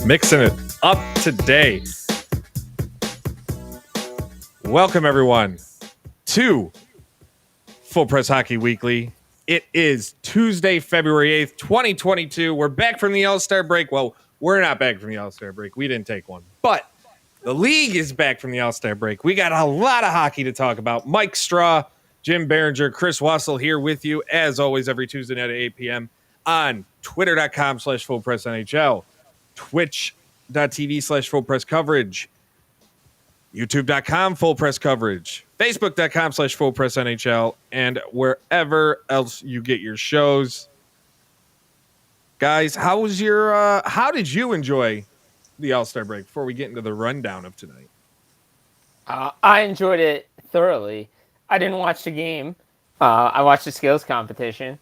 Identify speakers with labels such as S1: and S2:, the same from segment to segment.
S1: Mixing it up today. Welcome, everyone, to Full Press Hockey Weekly. It is Tuesday, February 8th, 2022. We're back from the All-Star break. Well, we're not back from the All-Star break. We didn't take one. But the league is back from the All-Star break. We got a lot of hockey to talk about. Mike Straw, Jim Biringer, Chris Wassel here with you, as always, every Tuesday night at 8 p.m. on twitter.com/fullpressnhl, twitch.tv/fullpresscoverage, youtube.com full press coverage, facebook.com/full press NHL, and wherever else you get your shows. Guys, how did you enjoy the All-Star break before we get into the rundown of tonight?
S2: I enjoyed it thoroughly. I didn't watch the game. I watched the skills competition.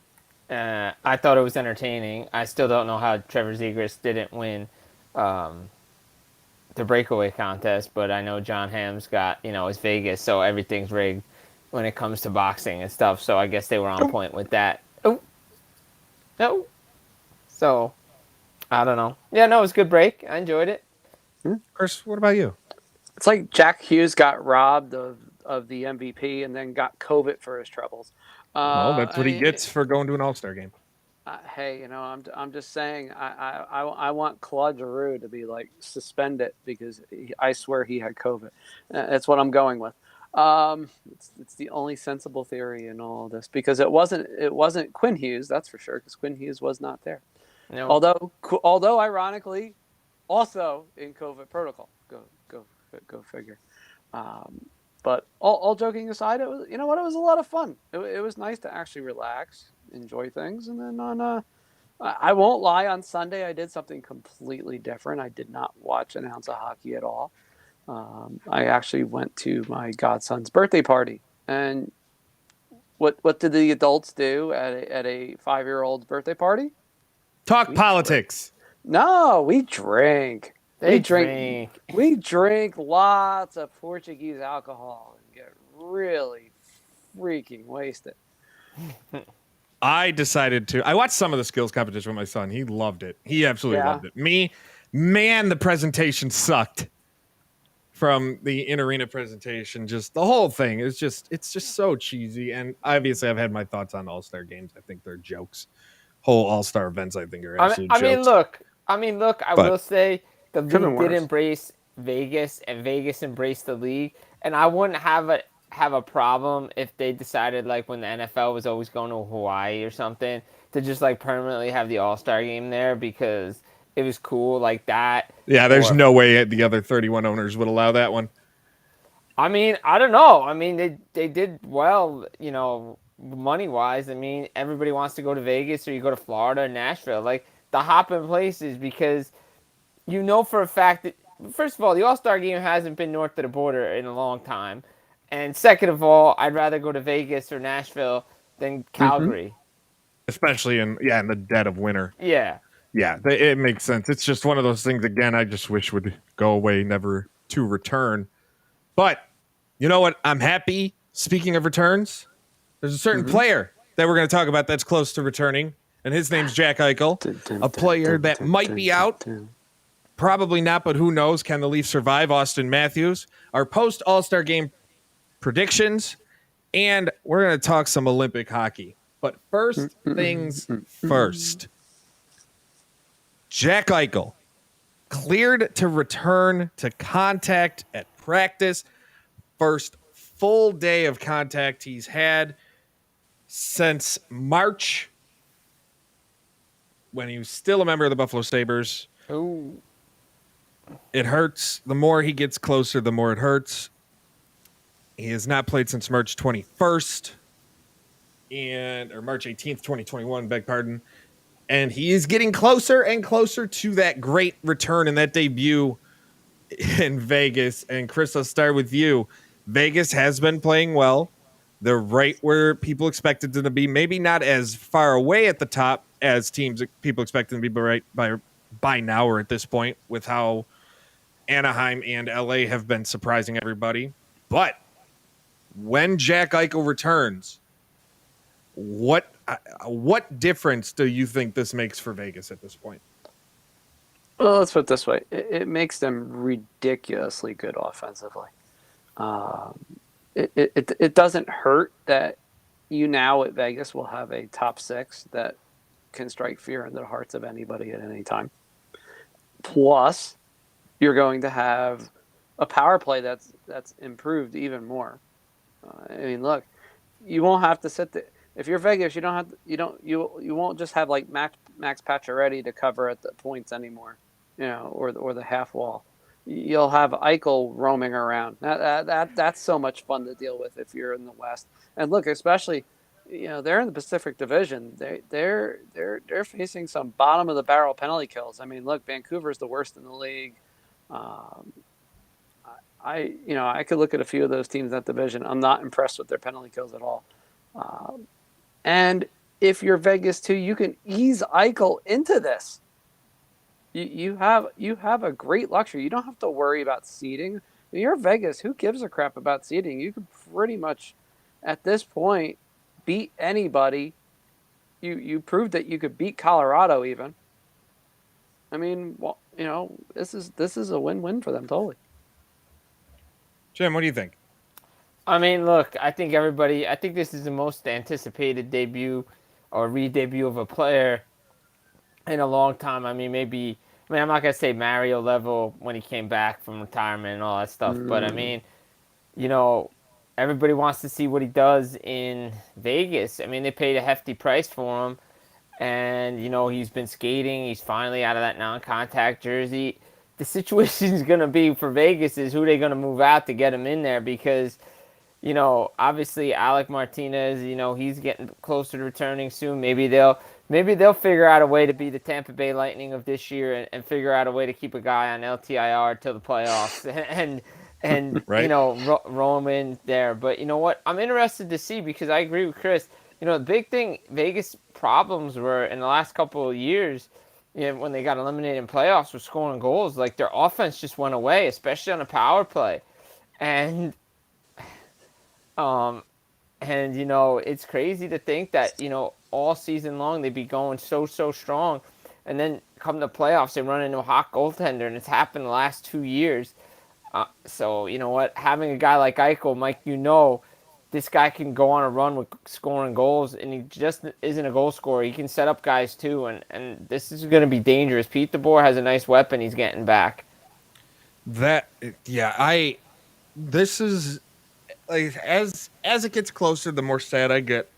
S2: I thought it was entertaining. I still don't know how Trevor Zegras didn't win the breakaway contest, but I know John Hamm's got, it's Vegas, so everything's rigged when it comes to boxing and stuff. So I guess they were on point with that. Oh, no. So, I don't know. Yeah, no, it was a good break. I enjoyed it.
S1: Chris, what about you?
S3: It's like Jack Hughes got robbed of the MVP and then got COVID for his troubles.
S1: Well, that's what he gets for going to an All-Star game.
S3: Hey, I'm just saying I want Claude Giroux to be suspended because I swear he had COVID. That's what I'm going with. It's the only sensible theory in all of this because it wasn't Quinn Hughes, that's for sure, because Quinn Hughes was not there.
S2: No.
S3: Although ironically, also in COVID protocol. Go figure. But all joking aside, it was, it was a lot of fun. It was nice to actually relax, enjoy things. And then I won't lie, on Sunday, I did something completely different. I did not watch an ounce of hockey at all. I actually went to my godson's birthday party. And what did the adults do at a 5-year-old's birthday party?
S1: Talk politics.
S3: No, we drink.
S2: We drink
S3: Lots of Portuguese alcohol and get really freaking wasted.
S1: I watched some of the skills competition with my son. He loved it. He absolutely loved it. The presentation sucked from the in-arena presentation. Just the whole thing is it's just so cheesy. And obviously I've had my thoughts on All-Star games. I think they're jokes. Whole All-Star events, I think, are absolute jokes.
S2: I will say the league did embrace Vegas, and Vegas embraced the league. And I wouldn't have a problem if they decided, like when the NFL was always going to Hawaii or something, to just permanently have the All-Star game there because it was cool like that.
S1: Yeah, there's no way the other 31 owners would allow that one.
S2: I mean, I don't know. I mean, they did well, money-wise. I mean, everybody wants to go to Vegas or you go to Florida or Nashville. The hopping places because for a fact that, first of all, the All-Star game hasn't been north of the border in a long time. And second of all, I'd rather go to Vegas or Nashville than Calgary.
S1: Mm-hmm. Especially in the dead of winter.
S2: Yeah.
S1: Yeah, it makes sense. It's just one of those things, again, I just wish would go away, never to return. But you know what? I'm happy. Speaking of returns, there's a certain player that we're going to talk about that's close to returning, and his name's Jack Eichel, a player that might be out. Probably not, but who knows? Can the Leafs survive? Auston Matthews, our post-All-Star game predictions, and we're going to talk some Olympic hockey. But first things first. Jack Eichel cleared to return to contact at practice. First full day of contact he's had since March, when he was still a member of the Buffalo Sabres.
S2: Ooh.
S1: It hurts. The more he gets closer, the more it hurts. He has not played since March 21st or March 18th, 2021, beg pardon. And he is getting closer and closer to that great return and that debut in Vegas. And Chris, I'll start with you. Vegas has been playing well. They're right where people expected them to be. Maybe not as far away at the top as people expect them to be right by now or at this point, with how Anaheim and LA have been surprising everybody. But when Jack Eichel returns, what difference do you think this makes for Vegas at this point?
S3: Well, let's put it this way: it makes them ridiculously good offensively. Um, it doesn't hurt that you now at Vegas will have a top six that can strike fear into the hearts of anybody at any time. Plus, you're going to have a power play that's improved even more. I mean, look, you won't have to sit there. If you're Vegas, you won't just have like Max Pacioretty to cover at the points anymore, or the half wall. You'll have Eichel roaming around. That's so much fun to deal with if you're in the West. And look, especially, they're in the Pacific Division. They're facing some bottom of the barrel penalty kills. I mean, look, Vancouver's the worst in the league. Um, I could look at a few of those teams in that division. I'm not impressed with their penalty kills at all. And if you're Vegas too, you can ease Eichel into this. You have a great luxury. You don't have to worry about seeding. When you're Vegas, who gives a crap about seeding? You can pretty much, at this point, beat anybody. You proved that you could beat Colorado even. I mean, well, this is a win-win for them totally.
S1: Jim, what do you think?
S2: I mean, look, I think this is the most anticipated debut or re-debut of a player in a long time. I mean, I'm not going to say Mario level when he came back from retirement and all that stuff, but I mean, you know, everybody wants to see what he does in Vegas. I mean, they paid a hefty price for him, and, he's been skating. He's finally out of that non-contact jersey. The situation is going to be for Vegas is who they're going to move out to get him in there because – obviously Alec Martinez, he's getting closer to returning soon. Maybe they'll figure out a way to be the Tampa Bay Lightning of this year and figure out a way to keep a guy on LTIR till the playoffs and
S1: Right.
S2: roll him in there. But you know what? I'm interested to see because I agree with Chris. The big thing Vegas problems were in the last couple of years, when they got eliminated in playoffs, was scoring goals. Like their offense just went away, especially on a power play. And Um, and it's crazy to think that all season long they'd be going so strong, and then come the playoffs they run into a hot goaltender, and it's happened the last 2 years. So you know what, having a guy like Eichel, Mike, this guy can go on a run with scoring goals, and he just isn't a goal scorer. He can set up guys too, and this is going to be dangerous. Pete DeBoer has a nice weapon he's getting back.
S1: This is like as it gets closer, the more sad I get,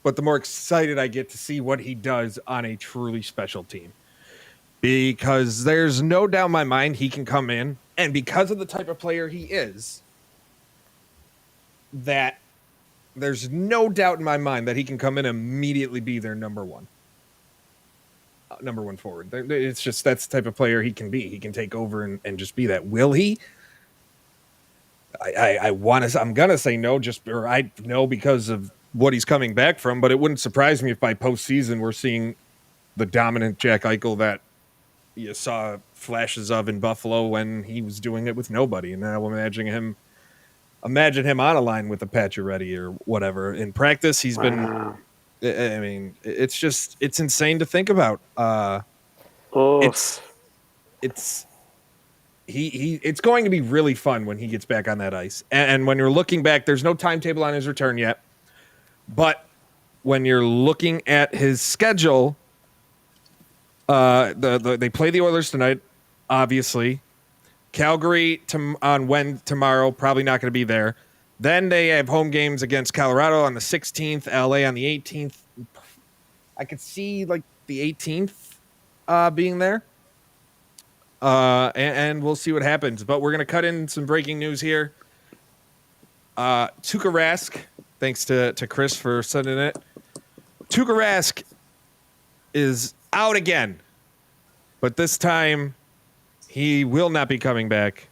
S1: but the more excited I get to see what he does on a truly special team. Because there's no doubt in my mind he can come in, and because of the type of player he is, that there's no doubt in my mind that he can come in and immediately be their number one forward. It's just that's the type of player he can be. He can take over and just be that. Will he? I'm gonna say no, I know because of what he's coming back from, but it wouldn't surprise me if by postseason we're seeing the dominant Jack Eichel that you saw flashes of in Buffalo when he was doing it with nobody. And now imagine him on a line with a Pacioretty or whatever. In practice, he's been. I mean, it's insane to think about. It's going to be really fun when he gets back on that ice. And when you're looking back, there's no timetable on his return yet. But when you're looking at his schedule, they play the Oilers tonight, obviously. Calgary tomorrow, probably not going to be there. Then they have home games against Colorado on the 16th, LA on the 18th. I could see like the 18th being there. And we'll see what happens. But we're going to cut in some breaking news here. Tuukka Rask, thanks to Chris for sending it. Tuukka Rask is out again. But this time, he will not be coming back,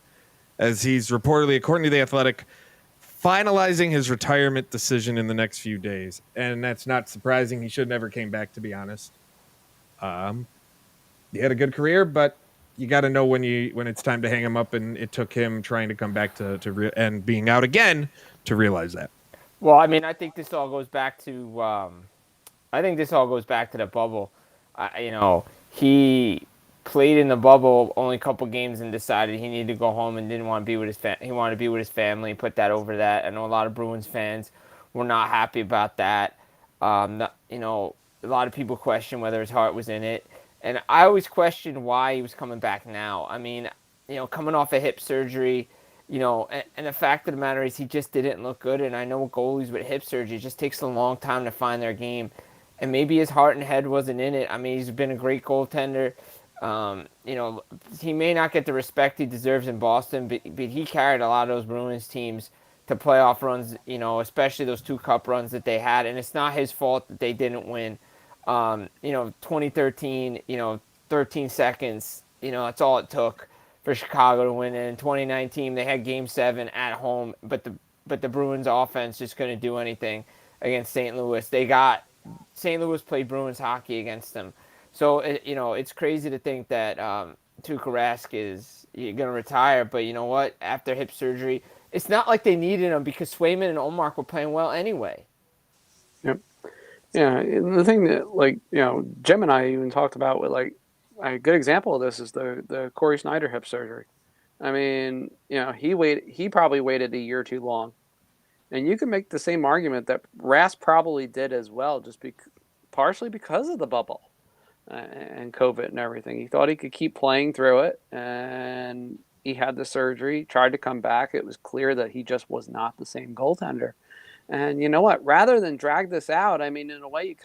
S1: as he's reportedly, according to The Athletic, finalizing his retirement decision in the next few days. And that's not surprising. He should never came back, to be honest. He had a good career, but you got to know when it's time to hang him up, and it took him trying to come back and being out again to realize that.
S2: Well, I mean, I think this all goes back to the bubble. played in the bubble only a couple games and decided he needed to go home and didn't want to be with he wanted to be with his family. Put that over that. I know a lot of Bruins fans were not happy about that. You know, a lot of people question whether his heart was in it, and I always questioned why he was coming back now. I mean, you know, coming off a hip surgery, you know, and the fact of the matter is he just didn't look good. And I know goalies with hip surgery, it just takes a long time to find their game. And maybe his heart and head wasn't in it. I mean, he's been a great goaltender. You know, he may not get the respect he deserves in Boston, but he carried a lot of those Bruins teams to playoff runs, you know, especially those 2 cup runs that they had. And it's not his fault that they didn't win. You know, 2013, you know, 13 seconds, you know, that's all it took for Chicago to win. And in 2019, they had Game 7 at home, but the Bruins offense just couldn't do anything against St. Louis. St. Louis played Bruins hockey against them. So, you know, it's crazy to think that Tuukka Rask is going to retire. But you know what? After hip surgery, it's not like they needed him because Swayman and Ullmark were playing well anyway.
S3: Yep. Yeah, and the thing that, like, you know, Jim and I even talked about with, like, a good example of this is the Corey Snyder hip surgery. I mean, you know, he probably waited a year too long. And you can make the same argument that Rask probably did as well, just partially because of the bubble and COVID and everything. He thought he could keep playing through it, and he had the surgery, tried to come back. It was clear that he just was not the same goaltender. And you know what? Rather than drag this out, I mean, in a way,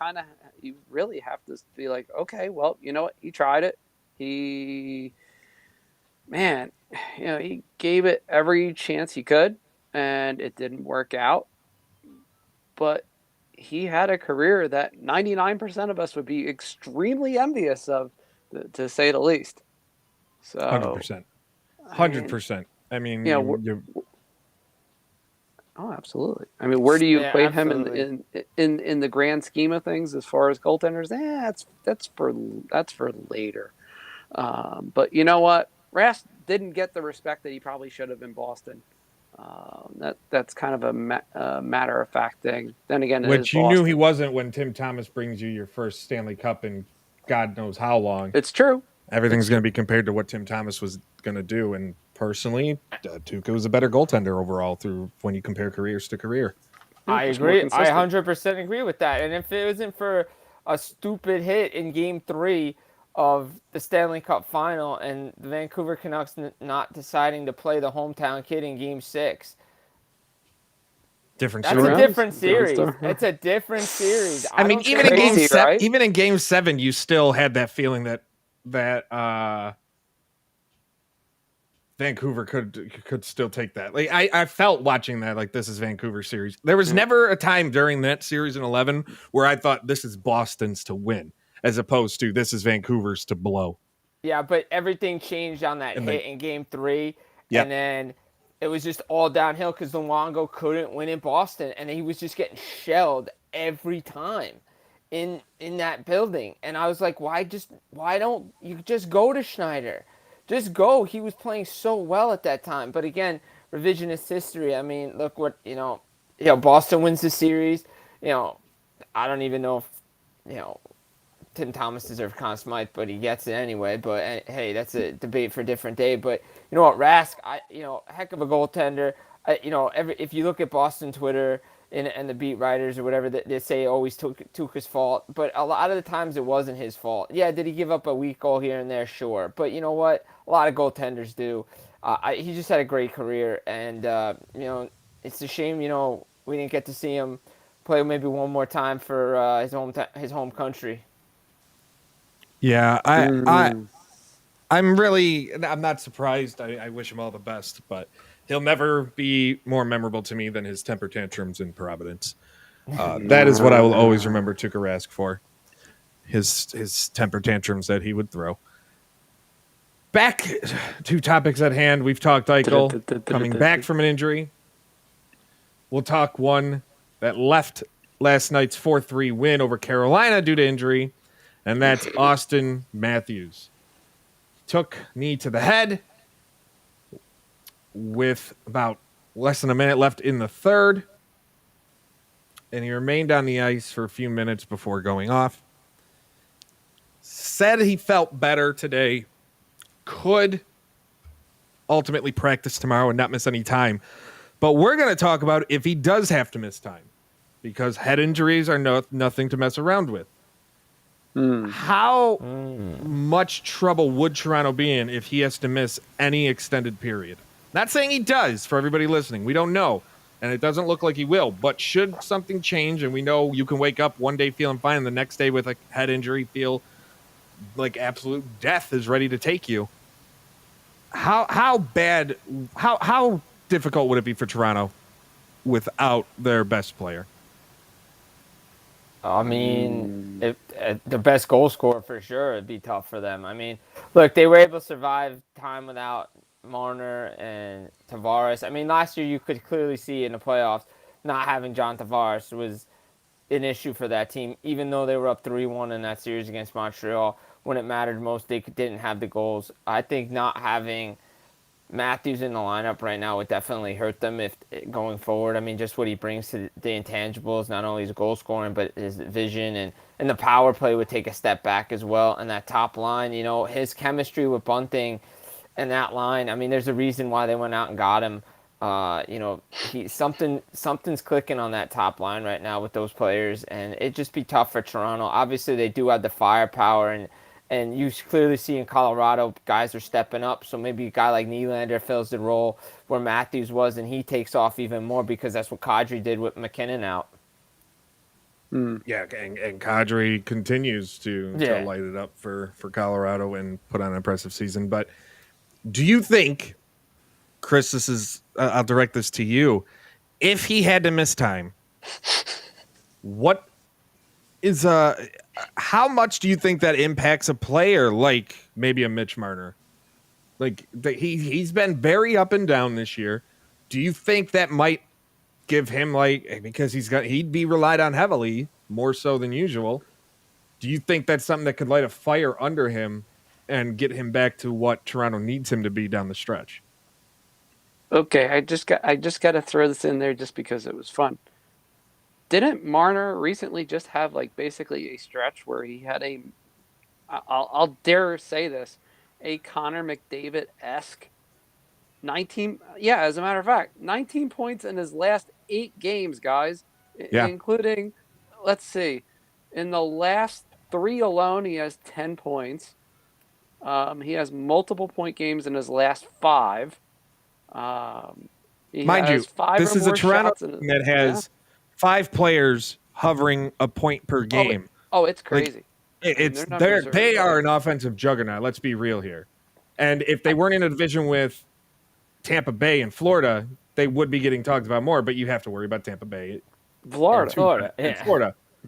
S3: you really have to be like, okay, well, you know what? He tried it. He gave it every chance he could, and it didn't work out. But he had a career that 99% of us would be extremely envious of, to say the least. So
S1: 100%. 100%. I mean,
S3: oh, absolutely. I mean, where do you equate him in the grand scheme of things as far as goaltenders? That's for later. But you know what? Rask didn't get the respect that he probably should have in Boston. That's kind of a matter of fact thing. Then again,
S1: which you knew he wasn't when Tim Thomas brings you your first Stanley Cup in God knows how long.
S3: It's true.
S1: Everything's going to be compared to what Tim Thomas was going to do. And personally, Tuukka was a better goaltender overall through when you compare careers to career.
S2: I agree. I 100% agree with that. And if it wasn't for a stupid hit in Game 3 of the Stanley Cup Final and the Vancouver Canucks not deciding to play the hometown kid in Game 6,
S1: different
S2: that's
S1: story.
S2: A different series. It's a different series.
S1: I mean, even in Game 7, right? Even in Game 7, you still had that feeling that Vancouver could still take that. Like I felt watching that like this is Vancouver series. There was never a time during that series in 11 where I thought this is Boston's to win, as opposed to this is Vancouver's to blow.
S2: Yeah, but everything changed on that hit in Game 3, and then it was just all downhill because Luongo couldn't win in Boston, and he was just getting shelled every time in that building. And I was like, why don't you just go to Snyder? Just go. He was playing so well at that time. But again, revisionist history. I mean, look what Boston wins the series. You know, I don't even know if Tim Thomas deserves Conn Smythe, but he gets it anyway. But hey, that's a debate for a different day. But you know what, Rask, heck of a goaltender. If you look at Boston Twitter and the beat writers or whatever, they say always Tuukka's fault. But a lot of the times it wasn't his fault. Yeah, did he give up a weak goal here and there? Sure. But you know what? A lot of goaltenders do. He just had a great career, and it's a shame we didn't get to see him play maybe one more time for his home country.
S1: Yeah, I'm not surprised. I wish him all the best, but he'll never be more memorable to me than his temper tantrums in Providence. That is what I will always remember Tuukka Rask for. His temper tantrums that he would throw. Back to topics at hand. We've talked Eichel coming back from an injury. We'll talk one that left last night's 4-3 win over Carolina due to injury. And that's Auston Matthews. Took knee to the head with about less than a minute left in the third. And he remained on the ice for a few minutes before going off. said he felt better today, could ultimately practice tomorrow and not miss any time. But we're going to talk about if he does have to miss time, because head injuries are nothing to mess around with. How much trouble would Toronto be in if he has to miss any extended period? Not saying he does, for everybody listening. We don't know, and it doesn't look like he will. But should something change, and we know you can wake up one day feeling fine, and the next day with a head injury feel like absolute death is ready to take you. How difficult would it be for Toronto without their best player?
S2: I mean, if the best goal scorer for sure, it'd be tough for them. I mean, look, they were able to survive time without Marner and Tavares. I mean, last year you could clearly see in the playoffs not having John Tavares was an issue for that team, even though they were up 3-1 in that series against Montreal. When it mattered most, they didn't have the goals. I think not having Matthews in the lineup right now would definitely hurt them if going forward. I mean, just what he brings to the intangibles, not only his goal scoring, but his vision and the power play would take a step back as well. And that top line, his chemistry with Bunting and that line. I mean, there's a reason why they went out and got him. Something's clicking on that top line right now with those players, and it'd just be tough for Toronto. Obviously, they do have the firepower, and you clearly see in Colorado guys are stepping up. So maybe a guy like Nylander fills the role where Matthews was, and he takes off even more because that's what Kadri did with McKinnon out.
S1: Yeah, and Kadri continues to light it up for Colorado and put on an impressive season. But do you think, Chris, this is I'll direct this to you. If he had to miss time, what is how much do you think that impacts a player like maybe a Mitch Marner? Like he's been very up and down this year. Do you think that might give him, because he'd be relied on heavily more so than usual? Do you think that's something that could light a fire under him and get him back to what Toronto needs him to be down the stretch?
S3: Okay, I just got to throw this in there just because it was fun. Didn't Marner recently just have basically a stretch where he had I'll dare say this, a Connor McDavid-esque 19? Yeah, as a matter of fact, 19 points in his last 8 games, guys, including, let's see, in the last 3 alone, he has 10 points. He has multiple point games in his last 5. Mind
S1: you, this is a Toronto team that has 5 players hovering a point per game.
S3: Oh, it's crazy.
S1: They are an offensive juggernaut. Let's be real here. And if they weren't in a division with Tampa Bay and Florida, they would be getting talked about more. But you have to worry about Tampa Bay, Florida,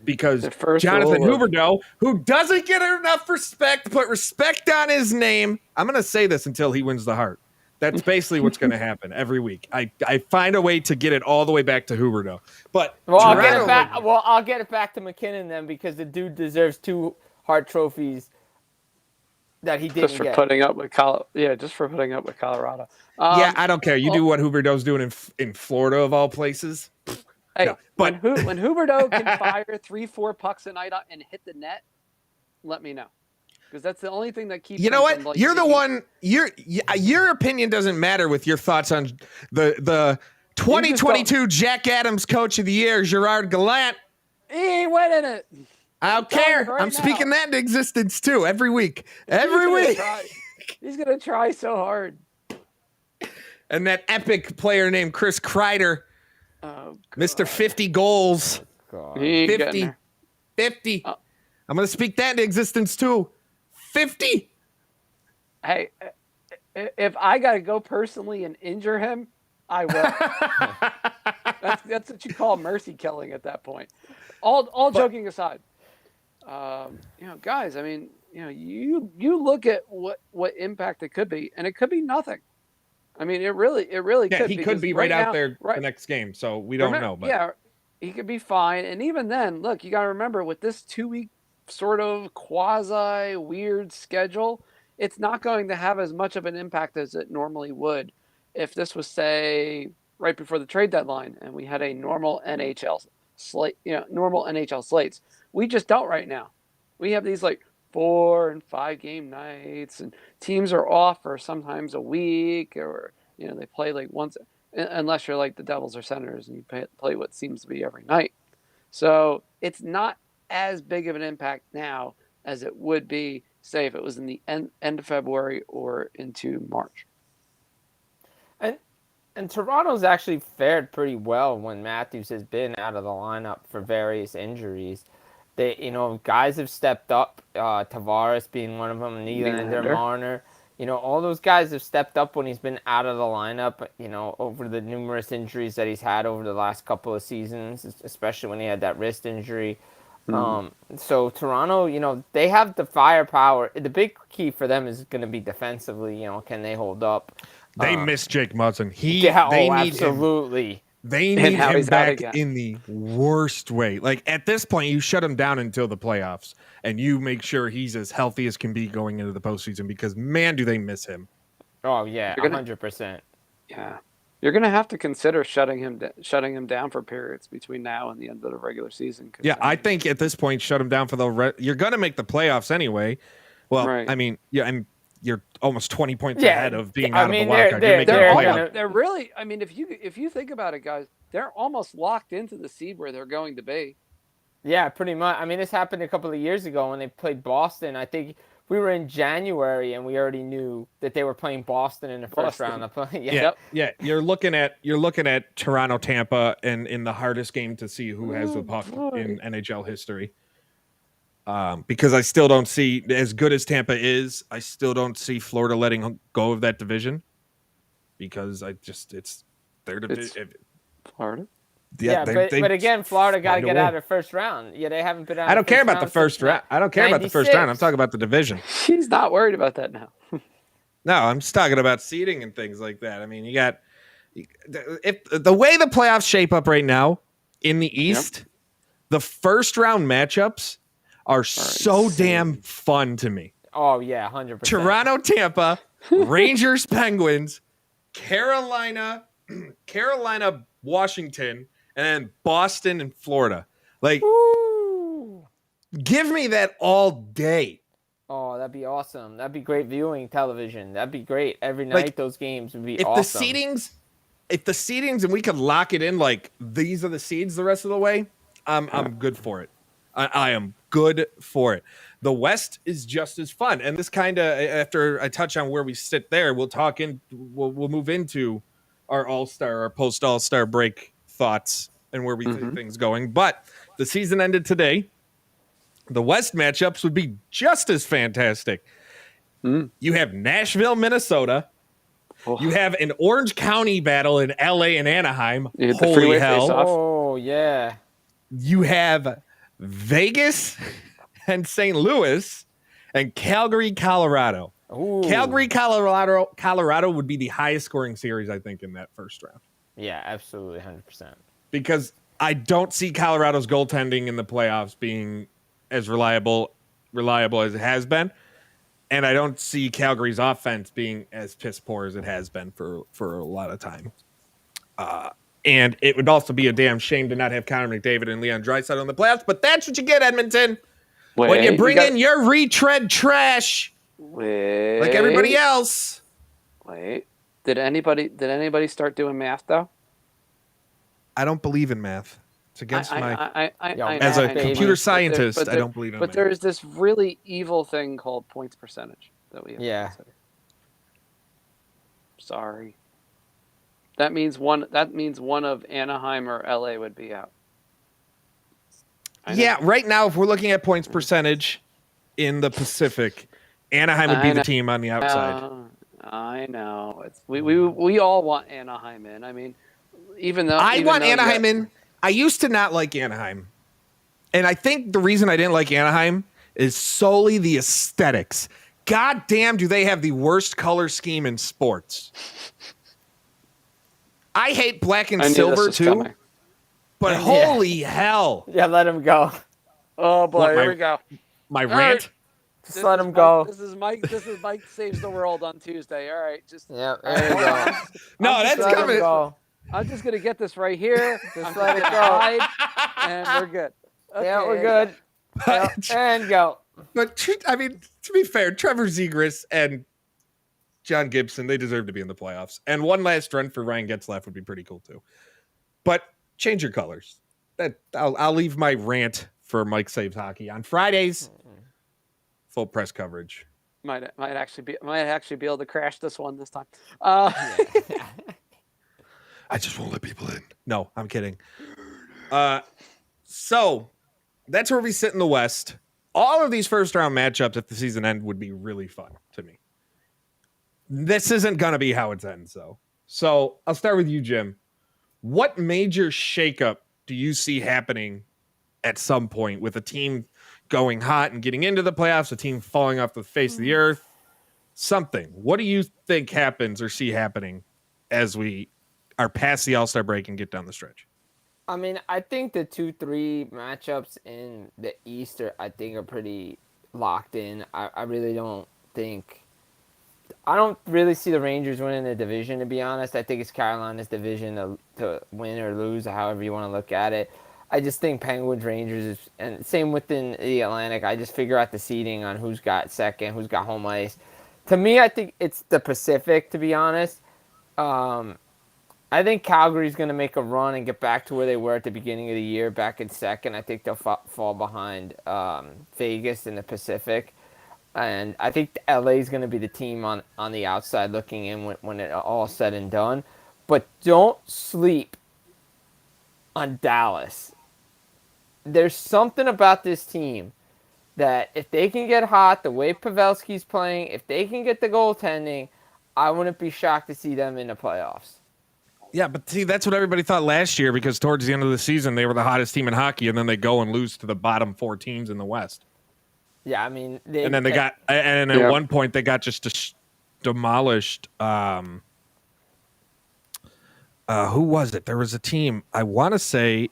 S1: because Jonathan Huberdeau, who doesn't get enough respect, put respect on his name. I'm going to say this until he wins the Hart. That's basically what's going to happen every week. I find a way to get it all the way back to Huberdeau. But
S2: I'll get it back. I'll get it back to McKinnon then, because the dude deserves 2 Hart trophies that he didn't get.
S3: Putting up with just for putting up with Colorado.
S1: I don't care. You do what Huberdeau's doing in Florida of all places.
S3: Hey,
S1: no, but
S3: when Huberdeau can fire 3-4 pucks a night and hit the net, let me know. Because that's the only thing that keeps.
S1: You know what? You're the one. Your opinion doesn't matter with your thoughts on the 2022 Jack Adams Coach of the Year, Gerard Gallant.
S3: He ain't winning it.
S1: I don't care. I'm speaking that into existence too. Every week. He's
S3: gonna try so hard.
S1: And that epic player named Chris Kreider, Mr. 50 goals.
S3: God.
S1: 50. I'm gonna speak that into existence too. 50.
S3: Hey, if I gotta go personally and injure him, I will. that's what you call mercy killing at that point. All joking aside, guys. I mean, you look at what impact it could be, and it could be nothing. I mean, it really could.
S1: He could be right out there the next game, so we don't know. But
S3: yeah, he could be fine. And even then, look, you got to remember with this 2-week sort of quasi weird schedule, it's not going to have as much of an impact as it normally would if this was, say, right before the trade deadline and we had a normal NHL slate, normal NHL slates. We just don't right now. We have these 4 and 5 game nights, and teams are off for sometimes a week, or they play like once, unless you're like the Devils or Senators and you play what seems to be every night. So it's not as big of an impact now as it would be, say, if it was in the end of February or into March.
S2: And Toronto's actually fared pretty well when Matthews has been out of the lineup for various injuries. They, guys have stepped up. Tavares being one of them, Nylander, Marner. All those guys have stepped up when he's been out of the lineup. Over the numerous injuries that he's had over the last couple of seasons, especially when he had that wrist injury. So Toronto, they have the firepower. The big key for them is going to be defensively. Can they hold up?
S1: They miss Jake Muzzin.
S2: Absolutely.
S1: They need him back in the worst way. Like, at this point, you shut him down until the playoffs, and you make sure he's as healthy as can be going into the postseason, because, man, do they miss him.
S2: Oh, yeah, 100%.
S3: Yeah. You're going to have to consider shutting him down for periods between now and the end of the regular season.
S1: Yeah, I think at this point, shut him down for you're going to make the playoffs anyway. Well, right. I mean, yeah, and you're almost 20 points ahead of being out of the wild card.
S3: They're really, I mean, if you think about it, guys, they're almost locked into the seed where they're going to be.
S2: Yeah, pretty much. I mean, this happened a couple of years ago when they played Boston. I think we were in January and we already knew that they were playing Boston in the first round.
S1: Yeah. You're looking at Toronto, Tampa, and in the hardest game to see who has the puck in NHL history. Because I still don't see, as good as Tampa is, I still don't see Florida letting go of that division, because it's their division.
S3: Florida.
S2: Yeah, but again, Florida got to get out of the first round. Yeah, they haven't been out.
S1: I don't care about the first round. I don't care about the first round. I'm talking about the division.
S3: He's not worried about that now.
S1: No, I'm just talking about seeding and things like that. I mean, if the way the playoffs shape up right now in the East, the first round matchups are so damn fun to me.
S2: Oh yeah, 100%.
S1: Toronto, Tampa, Rangers, Penguins, Carolina, Washington, and then Boston and Florida. Like, give me that all day.
S2: Oh, that'd be awesome. That'd be great viewing television. That'd be great. Every night those games would be awesome.
S1: If the seedings and we could lock it in, like, these are the seeds the rest of the way, I'm good for it. I am good for it. The West is just as fun. And this kind of, after I touch on where we sit there, we'll move into our post All-Star break thoughts and where we think things going. But the season ended today. The West matchups would be just as fantastic. You have Nashville, Minnesota. You have an Orange County battle in LA and Anaheim. Holy hell.
S2: Oh, yeah.
S1: You have Vegas and St. Louis and Calgary, Colorado.
S2: Ooh.
S1: Calgary, Colorado would be the highest scoring series, I think, in that first round.
S2: Yeah, absolutely, 100%.
S1: Because I don't see Colorado's goaltending in the playoffs being as reliable as it has been, and I don't see Calgary's offense being as piss poor as it has been for a lot of time. And it would also be a damn shame to not have Connor McDavid and Leon Draisaitl in the playoffs, but that's what you get, Edmonton. When you bring in your retread trash. Like everybody else.
S3: Wait. Did anybody start doing math though?
S1: I don't believe in math. It's against
S2: as
S1: a computer scientist, I don't believe in math.
S3: But there's this really evil thing called points percentage that we have to consider. Sorry. That means one of Anaheim or LA would be out.
S1: Yeah, right now if we're looking at points percentage in the Pacific, Anaheim would be the team on the outside.
S3: I know. We all want Anaheim in. I mean, even though
S1: Anaheim in. I used to not like Anaheim. And I think the reason I didn't like Anaheim is solely the aesthetics. God damn, do they have the worst color scheme in sports. I hate black and silver too. But holy hell.
S2: Yeah, let him go.
S3: Oh boy, here we go.
S1: My rant?
S2: Just let him go.
S3: This is Mike Saves the World on Tuesday. All right, just
S2: there you go.
S1: No, that's coming.
S3: I'm just gonna get this right here.
S2: Just let it go.
S3: And we're good.
S2: Okay, yeah, we're good. And go.
S1: But I mean, to be fair, Trevor Zegras and John Gibson, they deserve to be in the playoffs. And one last run for Ryan Getzlaff would be pretty cool too. But change your colors. That I'll leave my rant for Mike Saves Hockey on Fridays. Full press coverage.
S3: Might actually be able to crash this one this time.
S1: I just won't let people in. No, I'm kidding. So that's where we sit in the West. All of these first round matchups at the season end would be really fun to me. This isn't going to be how it ends, though. So I'll start with you, Jim. What major shakeup do you see happening at some point with a team going hot and getting into the playoffs, a team falling off the face of the earth? Something. What do you think happens or see happening as we are past the All-Star break and get down the stretch?
S2: I mean, I think the 2-3 matchups in the East are pretty locked in. I really don't think. I don't really see the Rangers winning the division, to be honest. I think it's Carolina's division to win or lose, however you want to look at it. I just think Penguins, Rangers, and same within the Atlantic. I just figure out the seeding on who's got second, who's got home ice. To me, I think it's the Pacific, to be honest. I think Calgary's going to make a run and get back to where they were at the beginning of the year, back in second. I think they'll fall behind Vegas in the Pacific. And I think LA is going to be the team on the outside looking in when it all said and done. But don't sleep on Dallas. There's something about this team that if they can get hot, the way Pavelski's playing, if they can get the goaltending, I wouldn't be shocked to see them in the playoffs.
S1: Yeah, but see, that's what everybody thought last year because towards the end of the season, they were the hottest team in hockey, and then they go and lose to the bottom 4 teams in the West.
S2: Yeah, I mean,
S1: at one point they got just demolished. Who was it? There was a team. I want to say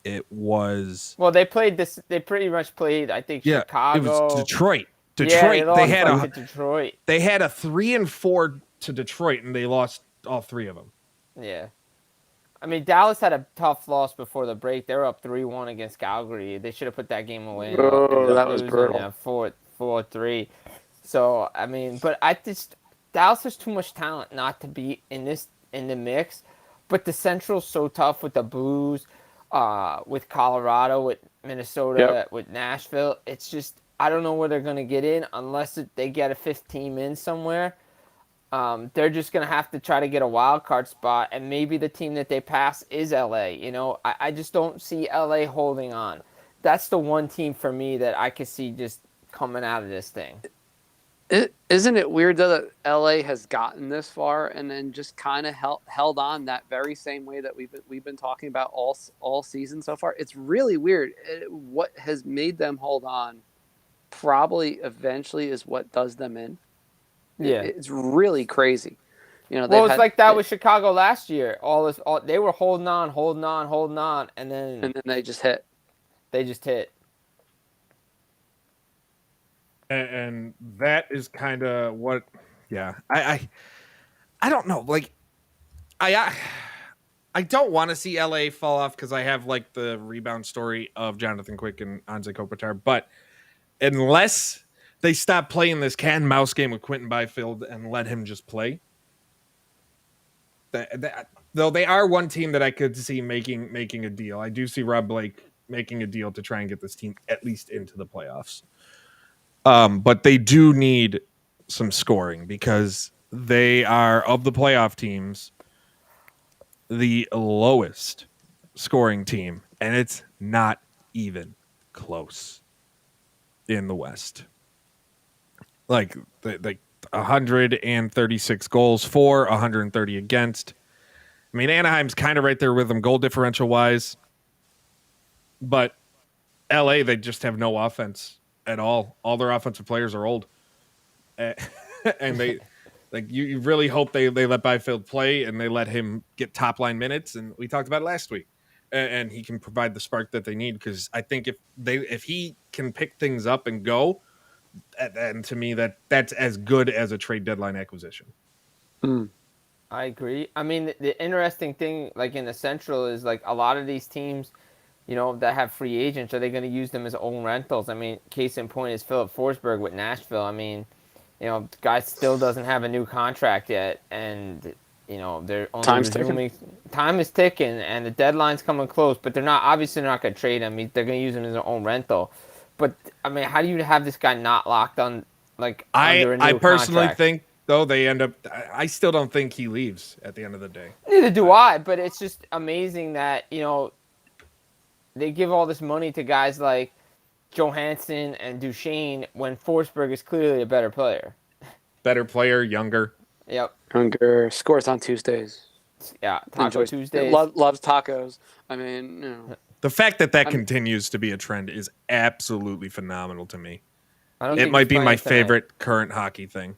S1: it was.
S2: Well, they played this. They pretty much played. I think Chicago.
S1: It was Detroit.
S2: Yeah, they had Detroit.
S1: They had a 3-4 to Detroit, and they lost all 3 of them.
S2: Yeah. I mean, Dallas had a tough loss before the break. They were up 3-1 against Calgary. They should have put that game away.
S3: Oh, that was brutal.
S2: 4-3. So, I mean, but Dallas has too much talent not to be in the mix. But the Central's so tough with the Blues, with Colorado, with Minnesota, with Nashville. It's just, I don't know where they're going to get in unless they get a 5th team in somewhere. They're just going to have to try to get a wild card spot, and maybe the team that they pass is LA. You know, I just don't see LA holding on. That's the one team for me that I could see just coming out of this thing.
S3: Isn't it weird though that LA has gotten this far and then just kind of held on that very same way that we've been talking about all season so far? It's really weird. What has made them hold on probably eventually is what does them in.
S2: Yeah,
S3: it's really crazy. You know,
S2: well, it's like that with Chicago last year. They were holding on, and then
S3: they just hit.
S1: And that is kind of what. Yeah, I don't know. Like, I don't want to see LA fall off because I have like the rebound story of Jonathan Quick and Anze Kopitar, but unless they stop playing this cat and mouse game with Quentin Byfield and let him just play. Though they are one team that I could see making a deal. I do see Rob Blake making a deal to try and get this team at least into the playoffs. But they do need some scoring because they are, of the playoff teams, the lowest scoring team, and it's not even close in the West. Like 136 goals for, 130 against. I mean, Anaheim's kind of right there with them goal differential wise, but LA, they just have no offense at all. All their offensive players are old, and they like you really hope they let Byfield play and they let him get top line minutes. And we talked about it last week, and he can provide the spark that they need because I think if he can pick things up and go. And to me, that's as good as a trade deadline acquisition.
S2: I agree. I mean, the interesting thing, like in the Central, is like a lot of these teams that have free agents, are they going to use them as own rentals? I mean, case in point is Philip Forsberg with Nashville. I mean, the guy still doesn't have a new contract yet, and they're only
S3: Time's
S2: resuming. Time is ticking, and the deadline's coming close. But they're not going to trade him. They're going to use him as their own rental. But I mean, how do you have this guy not locked on under a new
S1: I personally
S2: contract?
S1: think though they end up. I still don't think he leaves at the end of the day.
S2: Neither do I. But it's just amazing that they give all this money to guys like Johansson and Duchesne when Forsberg is clearly a better player.
S1: Better player, younger.
S2: Yep.
S3: Hunger scores on Tuesdays.
S2: Yeah. Taco Tuesdays.
S3: Loves tacos. I mean,
S1: The fact that continues to be a trend is absolutely phenomenal to me.
S2: It
S1: might be my favorite current hockey thing.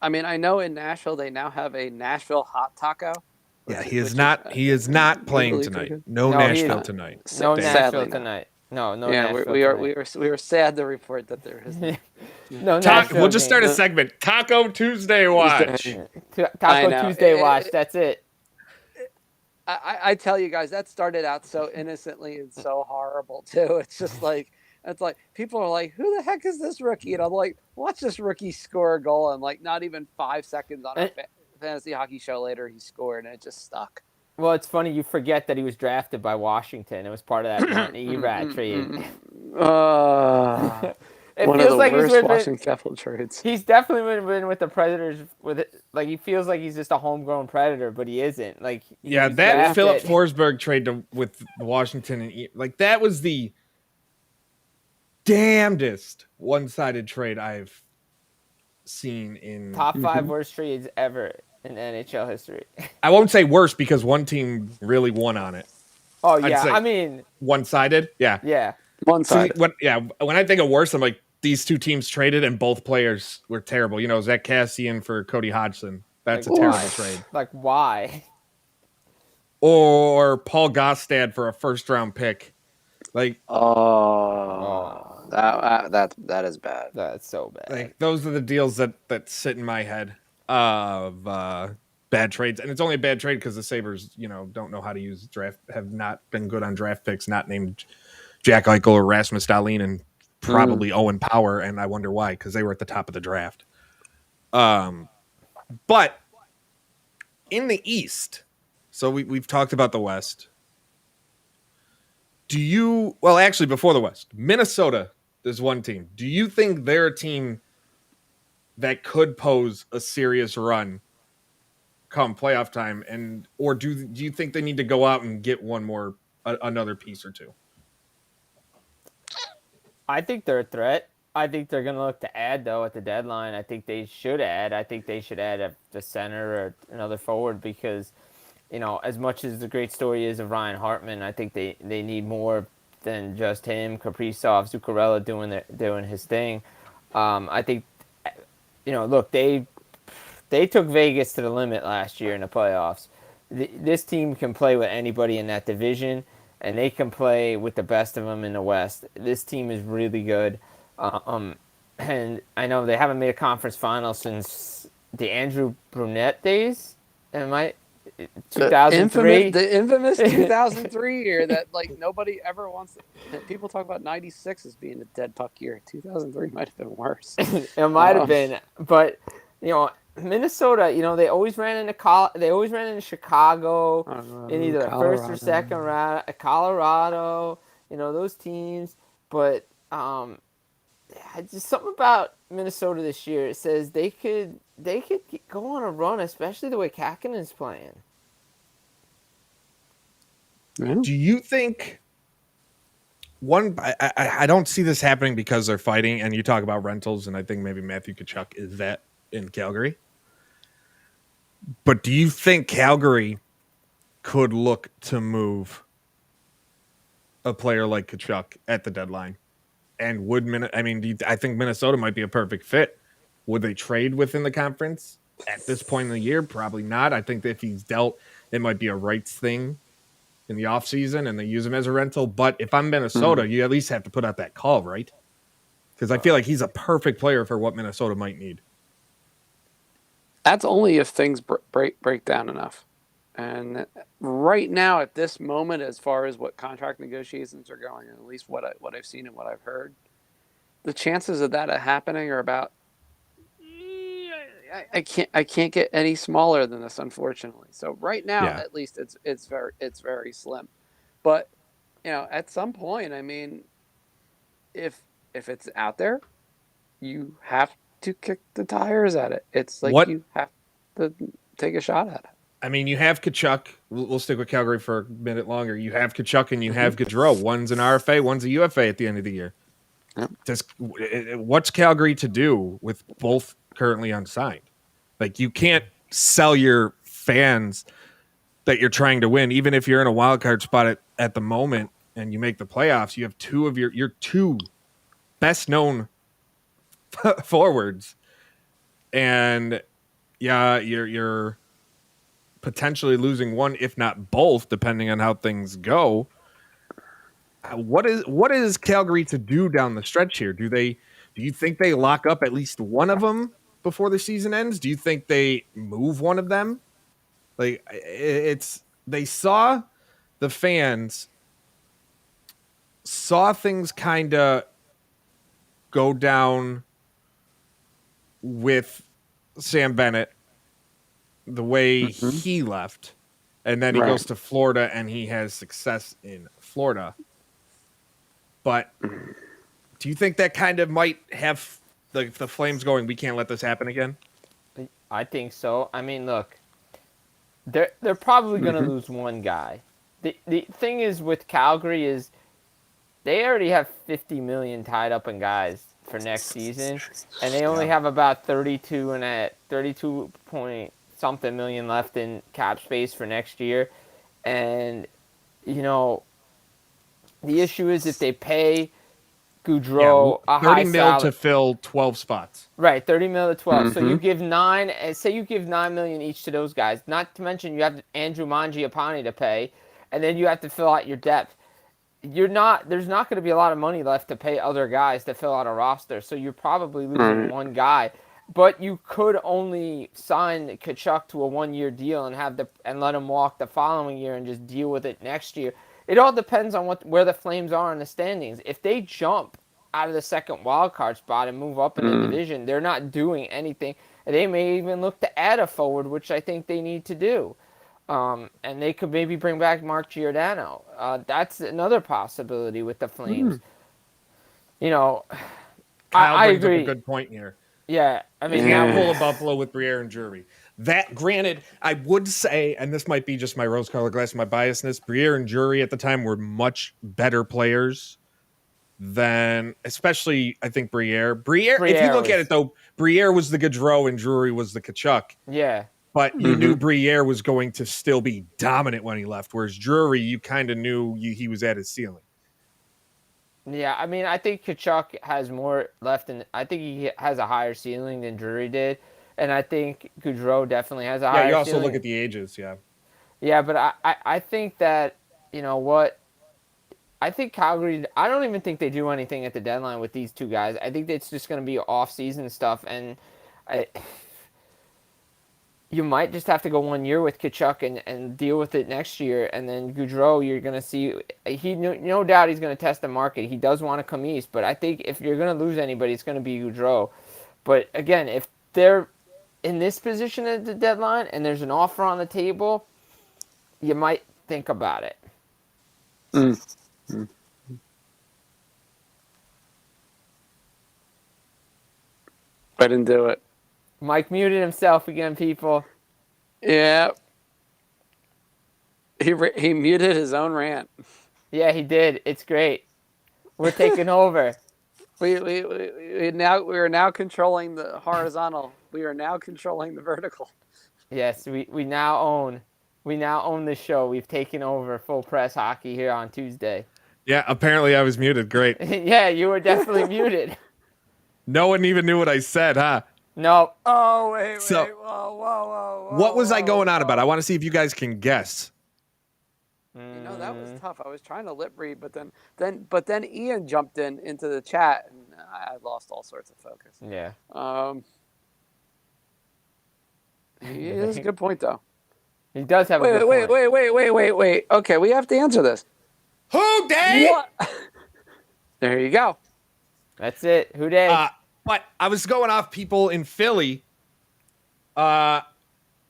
S3: I mean, I know in Nashville they now have a Nashville hot taco.
S1: Yeah, he is not playing tonight. No Nashville tonight.
S2: No
S3: Sadly
S2: Nashville tonight. No,
S3: yeah,
S2: Nashville
S3: we
S2: tonight.
S3: are sad to report that there is
S2: no Nashville.
S1: We'll just start a segment. Taco Tuesday watch.
S2: Taco Tuesday watch. That's it.
S3: I tell you guys, that started out so innocently and so horrible too. It's just like people are like, "Who the heck is this rookie?" And I'm like, "Watch this rookie score a goal!" And like, not even 5 seconds on a fantasy hockey show later, he scored, and it just stuck.
S2: Well, it's funny you forget that he was drafted by Washington. It was part of that Martin Erat trade. It
S3: one
S2: feels
S3: of the
S2: like
S3: worst
S2: he's
S3: Washington Capitol trades.
S2: He's definitely been with the Predators. He feels like he's just a homegrown Predator, but he isn't. That
S1: Philip Forsberg trade with Washington and that was the damnedest one-sided trade I've seen in
S2: top 5 worst trades ever in NHL history.
S1: I won't say worst because one team really won on it.
S2: Oh yeah, I mean
S1: one-sided. Yeah.
S3: One-sided.
S1: When I think of worst, I'm like, these two teams traded and both players were terrible. Zach Cassian for Cody Hodgson. That's a terrible trade.
S2: Like why?
S1: Or Paul Gostad for a first-round pick.
S3: That is bad.
S2: That's so bad.
S1: Those are the deals that sit in my head of bad trades, and it's only a bad trade because the Sabres, don't know how to use draft, have not been good on draft picks, not named Jack Eichel or Rasmus Dahlin, and probably Owen Power, and I wonder why, because they were at the top of the draft. But in the East, so we've talked about the West. Before the West, Minnesota is one team. Do you think they're a team that could pose a serious run come playoff time, or do you think they need to go out and get another piece or two?
S2: I think they're a threat. I think they're going to look to add, though, at the deadline. I think they should add. I think they should add the center or another forward because, as much as the great story is of Ryan Hartman, I think they need more than just him, Kaprizov, Zuccarello doing his thing. I think, look, they took Vegas to the limit last year in the playoffs. This team can play with anybody in that division, and they can play with the best of them in the West. This team is really good. And I know they haven't made a conference final since the Andrew Brunette days. Am I 2003?
S3: The infamous 2003 year that nobody ever wants. People talk about 96 as being a dead puck year. 2003 might have been worse.
S2: It might have been, but Minnesota, they always ran into Chicago in either the first or second round, Colorado, those teams. But just something about Minnesota this year. It says they could go on a run, especially the way Kakkonen's playing.
S1: Do you think I don't see this happening because they're fighting, and you talk about rentals, and I think maybe Matthew Tkachuk is that in Calgary. But do you think Calgary could look to move a player like Tkachuk at the deadline? And I think Minnesota might be a perfect fit. Would they trade within the conference at this point in the year? Probably not. I think that if he's dealt, it might be a rights thing in the offseason, and they use him as a rental. But if I'm Minnesota, you at least have to put out that call, right? Because I feel like he's a perfect player for what Minnesota might need.
S3: That's only if things break down enough. And right now, at this moment, as far as what contract negotiations are going, at least what I've seen and what I've heard, the chances of that happening are about. I can't get any smaller than this, unfortunately. So right now,
S1: Yeah.
S3: at least, it's very slim. But at some point, I mean, if it's out there, you have to kick the tires at it. It's like you have to take a shot at it.
S1: I mean, you have Kachuk. We'll stick with Calgary for a minute longer. You have Kachuk and you have Gaudreau. One's an RFA, one's a UFA at the end of the year.
S3: Yep.
S1: What's Calgary to do with both currently unsigned? Like, you can't sell your fans that you're trying to win, even if you're in a wild card spot at the moment and you make the playoffs. You have two of your two best known forwards, and you're potentially losing one, if not both, depending on how things go. What is Calgary to do down the stretch here? Do you think they lock up at least one of them before the season ends? Do you think they move one of them? Like, they saw the fans saw things kind of go down with Sam Bennett the way he left, and then he goes to Florida and he has success in Florida. But do you think that kind of might have the Flames going, we can't let this happen again?
S2: I think so. I mean, look, they're probably going to lose one guy. The thing is with Calgary is they already have $50 million tied up in guys for next season, and they only have about 32 point something million left in cap space for next year. And the issue is if they pay Gaudreau a high
S1: 30 mil
S2: salary
S1: to fill 12 spots.
S2: Right, 30 mil to 12. So you give $9 million each to those guys. Not to mention you have Andrew Mangiapane to pay, and then you have to fill out your depth. There's not going to be a lot of money left to pay other guys to fill out a roster. So you're probably losing one guy. But you could only sign Kachuk to a 1-year deal and let him walk the following year and just deal with it next year. It all depends on where the Flames are in the standings. If they jump out of the second wild card spot and move up in the division, they're not doing anything. They may even look to add a forward, which I think they need to do. And they could maybe bring back Mark Giordano. That's another possibility with the Flames.
S1: Kyle
S2: I
S1: brings
S2: agree.
S1: up a good point here.
S2: Yeah, I mean,
S1: Now pull a Buffalo with Briere and Drury. That, granted, I would say, and this might be just my rose-colored glass, my biasness, Briere and Drury at the time were much better players than, especially, I think, Briere. Briere, if you look at it, though, Briere was the Gaudreau and Drury was the Kachuk.
S2: Yeah.
S1: But you knew Briere was going to still be dominant when he left, whereas Drury, you kind of knew he was at his ceiling.
S2: Yeah, I mean, I think Kachuk has more left, and I think he has a higher ceiling than Drury did, and I think Gaudreau definitely has a higher ceiling.
S1: Yeah, you also look at the ages, yeah.
S2: Yeah, but I think that, I think Calgary, I don't even think they do anything at the deadline with these two guys. I think it's just going to be off-season stuff, and you might just have to go 1 year with Kachuk and deal with it next year. And then Gaudreau, you're going to see, no doubt he's going to test the market. He does want to come east, but I think if you're going to lose anybody, it's going to be Gaudreau. But again, if they're in this position at the deadline and there's an offer on the table, you might think about it.
S3: I didn't do it.
S2: Mike muted himself again, people.
S3: Yeah. He muted his own rant.
S2: Yeah, he did. It's great. We're taking over.
S3: We are now controlling the horizontal. We are now controlling the vertical.
S2: Yes, we now own the show. We've taken over Full Press Hockey here on Tuesday.
S1: Yeah, apparently I was muted. Great.
S2: Yeah, you were definitely muted.
S1: No one even knew what I said, huh?
S2: Nope.
S3: Oh, wait.
S1: Whoa. What was I going on about? I want to see if you guys can guess.
S3: That was tough. I was trying to lip read, but then Ian jumped into the chat, and I lost all sorts of focus.
S2: Yeah.
S3: It is a good point, though.
S2: He does have a good point.
S3: Wait. Okay, we have to answer this.
S1: Who day?
S3: What? There you go.
S2: That's it. Who dey?
S1: But I was going off people in Philly are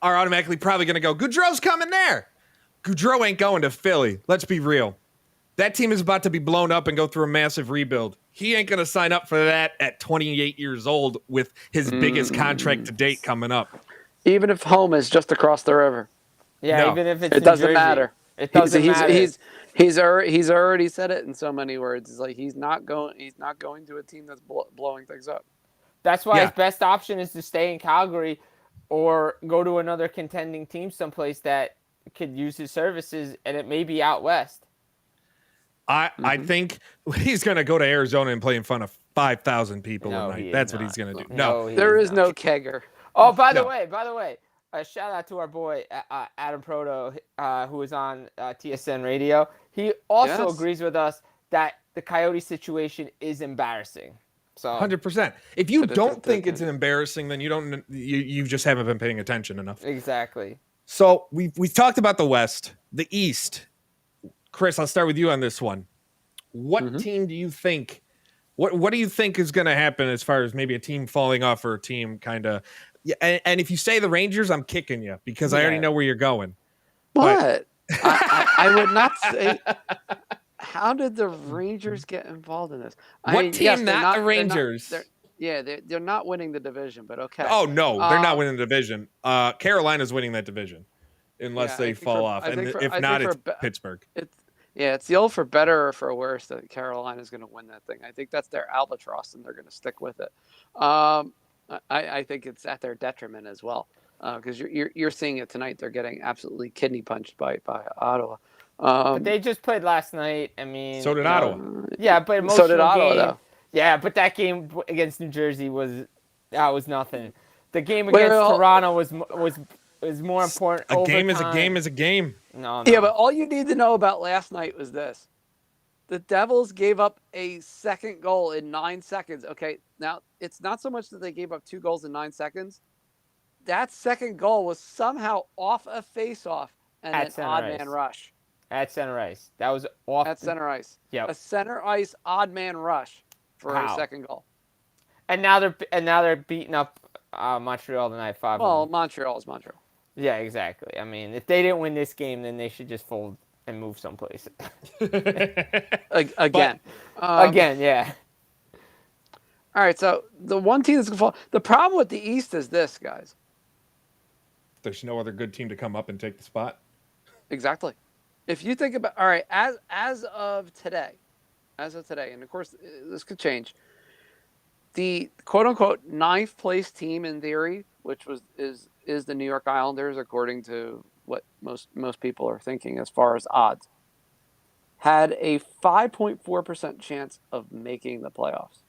S1: automatically probably going to go, Goudreau's coming there. Gaudreau ain't going to Philly. Let's be real. That team is about to be blown up and go through a massive rebuild. He ain't going to sign up for that at 28 years old with his biggest contract to date coming up.
S3: Even if home is just across the river.
S2: Yeah,
S1: No.
S2: even if it's
S3: It
S2: New
S3: doesn't
S2: Jersey.
S3: matter.
S2: It doesn't matter.
S3: He's already said it in so many words. It's like he's not going to a team that's blowing things up.
S2: That's why his best option is to stay in Calgary or go to another contending team someplace that could use his services, and it may be out west.
S1: I think he's going to go to Arizona and play in front of 5,000 people
S2: No,
S1: tonight.
S2: he
S1: That's
S2: is
S1: what
S2: not.
S1: he's going to do.
S2: No,
S1: No.
S2: he
S3: There is
S2: not.
S3: no kegger.
S2: Oh, by the
S1: No.
S2: way, a shout out to our boy Adam Proto, who was on TSN Radio. He also agrees with us that the Coyote situation is embarrassing. So
S1: 100%. If you don't think it's embarrassing, then you just haven't been paying attention enough.
S2: exactly.
S1: So we've talked about the West, the East. Chris, I'll start with you on this one. What team do you think? What do you think is going to happen as far as maybe a team falling off or a team kind of? Yeah, and if you say the Rangers, I'm kicking you because I already know where you're going.
S3: But I would not say. How did the Rangers get involved in this?
S1: What team? Not the Rangers.
S3: They're not winning the division, but okay.
S1: Oh no, they're not winning the division. Carolina's winning that division, unless they fall off, and if not, it's Pittsburgh.
S3: It's the old for better or for worse that Carolina's going to win that thing. I think that's their albatross, and they're going to stick with it. I think it's at their detriment as well, because you're seeing it tonight. They're getting absolutely kidney punched by Ottawa.
S2: But they just played last night. I mean,
S1: So did Ottawa.
S2: Yeah, but
S3: So did Ottawa,
S2: game.
S3: though.
S2: Yeah, but that game against New Jersey was nothing. The game against Toronto was more important.
S1: A game is a game is a game.
S2: No.
S3: Yeah, but all you need to know about last night was this. The Devils gave up a second goal in 9 seconds. Okay, now it's not so much that they gave up 2 goals in 9 seconds. That second goal was somehow off a face-off and an odd man rush.
S2: At center ice. That was off.
S3: At center ice.
S2: Yeah.
S3: A center ice odd man rush for a second goal.
S2: And now they're beating up Montreal tonight 5-1.
S3: Well, Montreal is Montreal.
S2: Yeah, exactly. I mean, if they didn't win this game, then they should just fold and move someplace.
S3: Again.
S2: Again, yeah.
S3: All right, so the one team that's going to fall. The problem with the East is this, guys.
S1: There's no other good team to come up and take the spot.
S3: Exactly. If you think about, all right, as of today, and of course this could change. The quote unquote 9th place team in theory, which is the New York Islanders, according to what most people are thinking as far as odds, had a 5.4% chance of making the playoffs.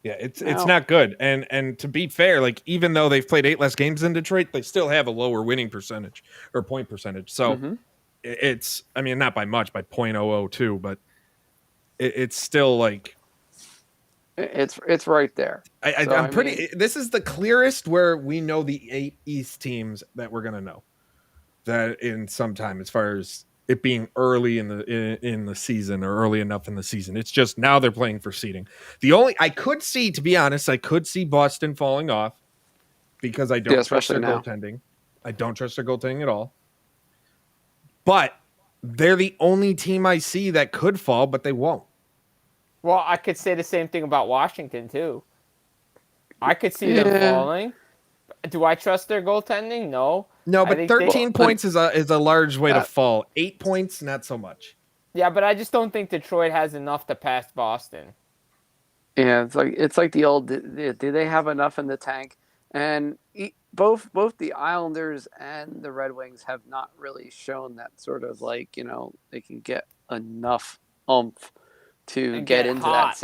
S1: Yeah, it's not good. And to be fair, like even though they've played 8 less games than Detroit, they still have a lower winning percentage or point percentage. So it's, I mean, not by much, by 0.002, but it's still like
S3: it's right there.
S1: I'm pretty. This is the clearest where we know the 8 East teams that we're gonna know that in some time, as far as it being early in the season or early enough in the season. It's just now they're playing for seeding. I could see, to be honest, Boston falling off because I don't trust their goaltending. I don't trust their goaltending at all. But they're the only team I see that could fall, but they won't.
S2: Well, I could say the same thing about Washington too. I could see them falling. Do I trust their goaltending? No.
S1: No, but 13 points is a large way to fall. 8 points, not so much.
S2: Yeah, but I just don't think Detroit has enough to pass Boston.
S3: Yeah, it's like the old. Do they have enough in the tank? And both the Islanders and the Red Wings have not really shown that sort of they can get enough oomph to get into hot.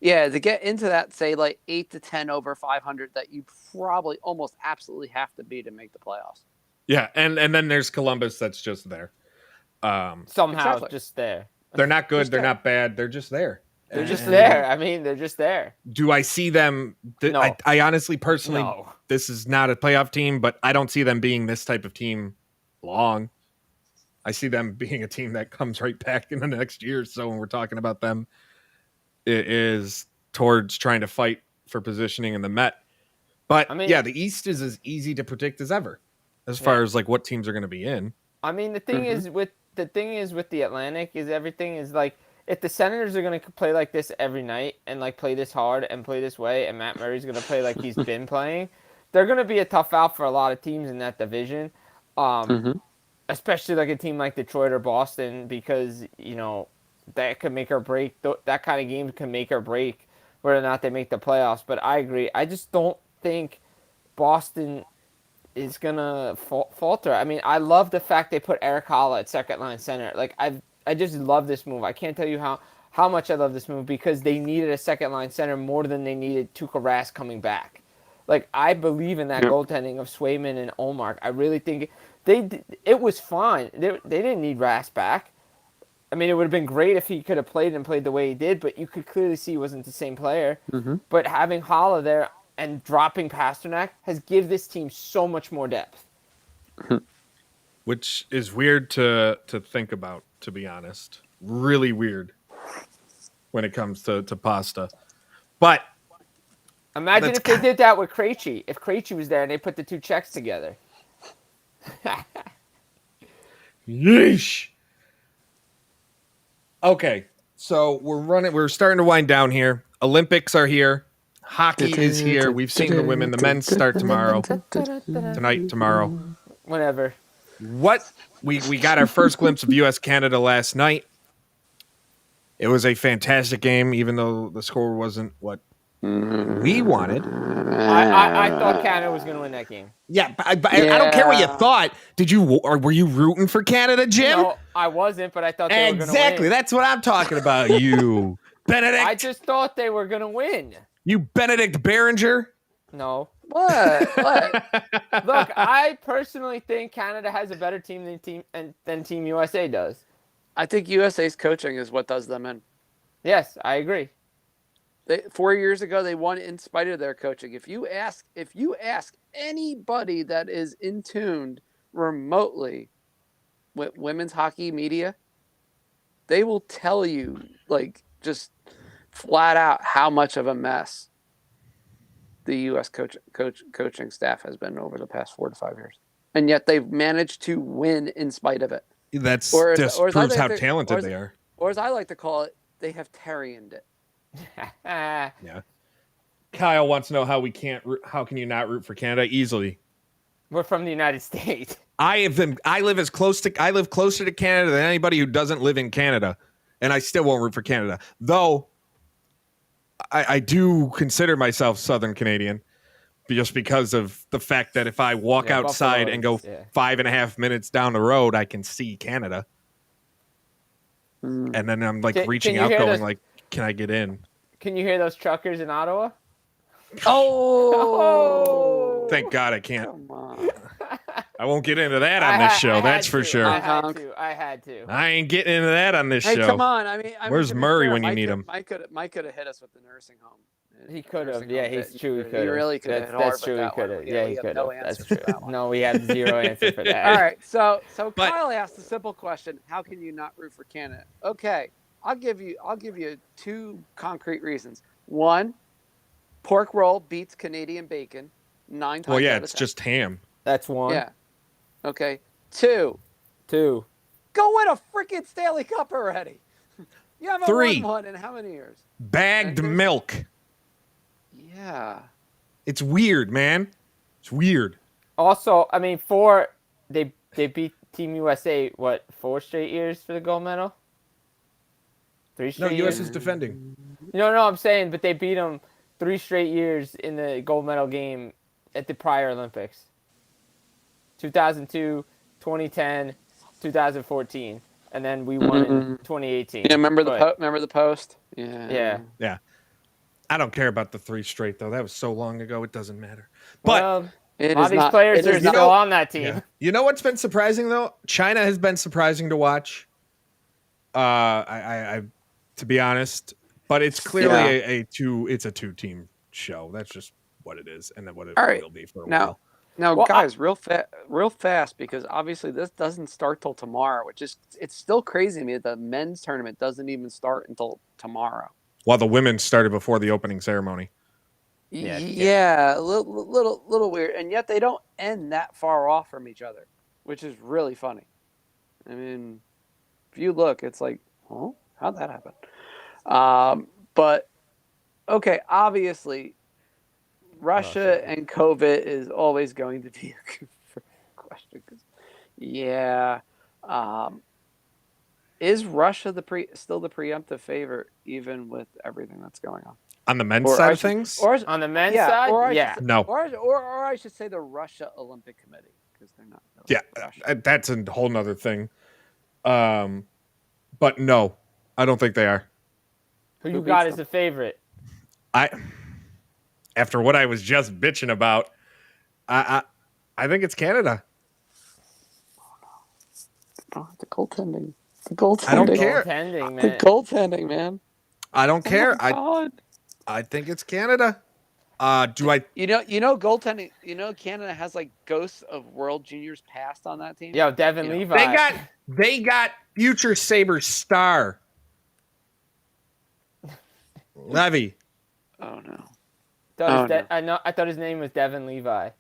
S3: To get into that, say 8 to 10 over 500 that you probably almost absolutely have to be to make the playoffs.
S1: Yeah, and then there's Columbus that's just there.
S2: Somehow just there.
S1: They're not good. They're not bad. They're just there.
S2: They're just there. I mean, they're just there.
S1: Do I see them?
S2: No.
S1: I honestly, personally, this is not a playoff team, but I don't see them being this type of team long. I see them being a team that comes right back in the next year or so when we're talking about them. It is towards trying to fight for positioning in the Met. But the East is as easy to predict as ever as far as like what teams are going to be in.
S2: I mean, the thing is with the Atlantic is everything is like if the Senators are going to play like this every night and like play this hard and play this way, and Matt Murray's going to play like he's been playing, they're going to be a tough out for a lot of teams in that division. Especially like a team like Detroit or Boston, because, you know, that could make or break. That kind of game can make or break whether or not they make the playoffs. But I agree. I just don't think Boston is going to falter. I mean, I love the fact they put Eric Holla at second line center. Like, I just love this move. I can't tell you how much I love this move, because they needed a second line center more than they needed Tuukka Rask coming back. Like, I believe in that goaltending of Swayman and Ullmark. I really think it was fine. They didn't need Rask back. I mean, it would have been great if he could have played the way he did, but you could clearly see he wasn't the same player. But having Holla there and dropping Pasternak has given this team so much more depth.
S1: Which is weird to think about, to be honest. Really weird when it comes to Pasta. But
S2: imagine if they did that with Krejci. If Krejci was there and they put the two checks together.
S1: Yeesh. Okay, so we're starting to wind down here. Olympics are here. Hockey is here. We've seen the women. The men start tomorrow. Tonight, tomorrow.
S2: Whenever.
S1: What? We got our first glimpse of U.S.-Canada last night. It was a fantastic game, even though the score wasn't what we wanted.
S2: I thought Canada was going to win that game.
S1: Yeah, but I don't care what you thought. Were you rooting for Canada, Jim?
S2: No, I wasn't, but I thought they were going to win.
S1: Exactly. That's what I'm talking about, you Benedict.
S2: I just thought they were going to win.
S1: You Benedict Biringer?
S2: No.
S3: What?
S2: Look, I personally think Canada has a better team than Team USA does.
S3: I think USA's coaching is what does them in.
S2: Yes, I agree.
S3: 4 years ago, they won in spite of their coaching. If you ask anybody that is in tuned remotely with women's hockey media, they will tell you, like, just flat out how much of a mess the U.S. coaching staff has been over the past 4 to 5 years, and yet they've managed to win in spite of it.
S1: That's just proves how talented they are.
S3: Or as I like to call it, they have Terrianed it.
S1: Yeah. Kyle wants to know how can you not root for Canada? Easily.
S2: We're from the United States.
S1: I live closer to Canada than anybody who doesn't live in Canada, and I still won't root for Canada. Though I do consider myself Southern Canadian, just because of the fact that if I walk outside and go 5.5 minutes down the road, I can see Canada. And then I'm like reaching out going like, can I get in?
S2: Can you hear those truckers in Ottawa?
S3: Oh!
S1: Thank God I can't.
S3: Come on.
S1: I won't get into that on this show. That's for sure.
S2: I had to.
S1: I ain't getting into that on this show.
S3: Hey, come on. I mean,
S1: where's Murray when you need him?
S3: Mike could have hit us with the nursing home.
S2: He could have. Yeah, he's true. He could have.
S3: He really could have.
S2: That's true. He could have. Yeah, he could have. That's true. No, we have zero answer for that.
S3: All right. So Kyle asked a simple question: how can you not root for Canada? Okay, I'll give you 2 concrete reasons. One, pork roll beats Canadian bacon 9 times.
S1: Well, yeah,
S3: out of
S1: it's
S3: 10.
S1: just ham.
S2: That's 1.
S3: Yeah. Okay. 2.
S2: Two.
S3: Go win a freaking Stanley Cup already. You haven't
S1: 3.
S3: won one in how many years?
S1: Bagged milk.
S3: Yeah.
S1: It's weird, man. It's weird.
S2: Also, I mean, they beat Team USA 4 straight years for the gold medal. 3 straight.
S1: No,
S2: years?
S1: U.S. is defending.
S2: No, I'm saying, but they beat them 3 straight years in the gold medal game at the prior Olympics. 2002, 2010, 2014, and then we won in 2018.
S3: Yeah, remember the post? Yeah.
S1: Yeah. I don't care about the 3 straight, though. That was so long ago, it doesn't matter. But
S2: a lot of these players are still on that team.
S1: Yeah. You know what's been surprising, though? China has been surprising to watch. I to be honest, but it's clearly a 2-team show. That's just what it is and then what it
S3: All right.
S1: will be for a
S3: Now,
S1: while.
S3: now,
S2: Well,
S3: guys, real fast, because obviously this doesn't start till tomorrow, which is it's still crazy to me that the men's tournament doesn't even start until tomorrow.
S1: While the women started before the opening ceremony.
S3: Yeah, a little weird, and yet they don't end that far off from each other, which is really funny. I mean, if you look, it's like, oh, how'd that happen? But okay, obviously, Russia and COVID is always going to be a question. Yeah, is Russia still the preemptive favorite, even with everything that's going on?
S1: On the men's side of things?
S2: On the men's side,
S1: No.
S3: Or I should say the Russia Olympic Committee, because they're not.
S1: Yeah, that's a whole nother thing. But no, I don't think they are.
S2: Who you got as a favorite?
S1: After what I was just bitching about, I think it's Canada.
S3: Oh, the goaltending. The goaltending.
S1: I don't care.
S2: Goaltending, man.
S3: The goaltending, man.
S1: I don't care.
S3: God.
S1: I think it's Canada. Do I?
S3: You know, goaltending. You know, Canada has like ghosts of World Juniors past on that team.
S2: Yo, Devin Levi.
S1: They got future Sabres star Levy.
S3: Oh no.
S2: I thought his name was Devin Levi.